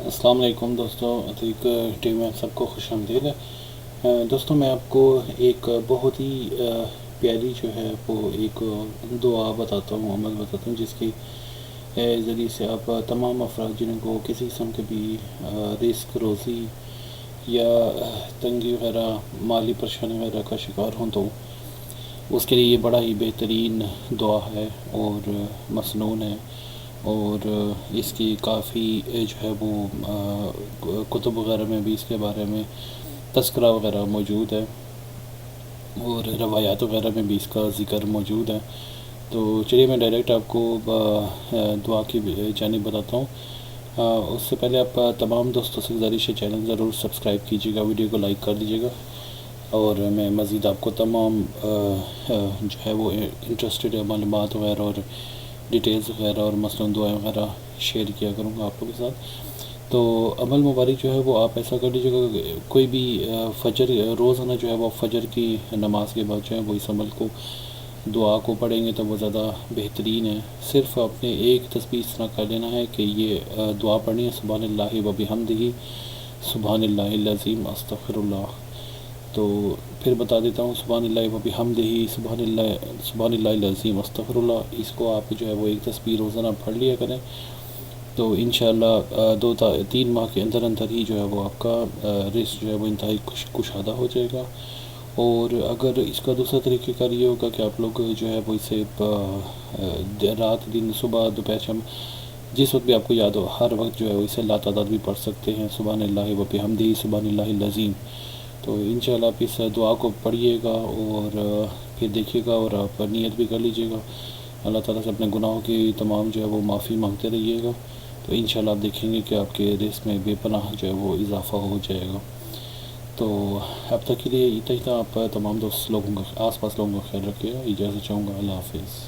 السلام علیکم دوستوں، اتیک ٹیم میں آپ سب کو خوش آمدید ہے۔ دوستوں، میں آپ کو ایک بہت ہی پیاری جو ہے وہ ایک دعا بتاتا ہوں، عمل بتاتا ہوں، جس کی ذریعے سے آپ تمام افراد جن کو کسی قسم کے بھی رزق روزی یا تنگی وغیرہ، مالی پریشانی وغیرہ کا شکار ہوں، تو اس کے لیے یہ بڑا ہی بہترین دعا ہے اور مسنون ہے، اور اس کی کافی جو ہے وہ کتب وغیرہ میں بھی اس کے بارے میں تذکرہ وغیرہ موجود ہے، اور روایات وغیرہ میں بھی اس کا ذکر موجود ہے۔ تو چلیے میں ڈائریکٹ آپ کو دعا کی جانب بتاتا ہوں۔ اس سے پہلے آپ تمام دوستوں سے گزارش ہے، چینل ضرور سبسکرائب کیجیے گا، ویڈیو کو لائک کر دیجیے گا، اور میں مزید آپ کو تمام جو ہے وہ انٹرسٹڈ معلومات وغیرہ اور ڈیٹیلز وغیرہ اور مثلاً دعائیں وغیرہ شیئر کیا کروں گا آپ لوگوں کے ساتھ۔ تو عمل مبارک جو ہے وہ آپ ایسا کر لیجیے گا کہ کوئی بھی فجر روزانہ جو ہے وہ فجر کی نماز کے بعد جو ہے وہ اس عمل کو، دعا کو پڑھیں گے تو وہ زیادہ بہترین ہے۔ صرف آپ نے ایک تسبیح اس طرح کر لینا ہے کہ یہ دعا پڑھنی ہے: سبحان اللہ و بحمدہ، سبحان اللہ العظیم، استغفر اللہ۔ تو پھر بتا دیتا ہوں: سبحان اللہ و بحمدہ، سبحان اللہ العظیم، استغفر اللہ۔ اس کو آپ جو ہے وہ ایک تسبیح روزانہ پڑھ لیا کریں، تو انشاءاللہ 2-3 ماہ کے اندر اندر ہی جو ہے وہ آپ کا رزق جو ہے وہ انتہائی کشادہ ہو جائے گا۔ اور اگر اس کا دوسرا طریقہ کار یہ ہوگا کہ آپ لوگ جو ہے وہ اسے رات دن صبح دوپہر شام جس وقت بھی آپ کو یاد ہو، ہر وقت جو ہے وہ اسے لاتعداد بھی پڑھ سکتے ہیں: سبحان اللہ و بحمدہ، سبحان اللہ العظیم۔ تو انشاءاللہ آپ اس دعا کو پڑھیے گا اور پھر دیکھیے گا، اور آپ نیت بھی کر لیجیے گا، اللہ تعالیٰ سے اپنے گناہوں کی تمام جو ہے وہ معافی مانگتے رہیے گا، تو انشاءاللہ آپ دیکھیں گے کہ آپ کے رزق میں بے پناہ جو ہے وہ اضافہ ہو جائے گا۔ تو اب تک کے لیے اتنا ہی تھا۔ آپ تمام دوست لوگوں کا، آس پاس لوگوں کا خیال رکھیے گا۔ اجازت چاہوں گا، اللہ حافظ۔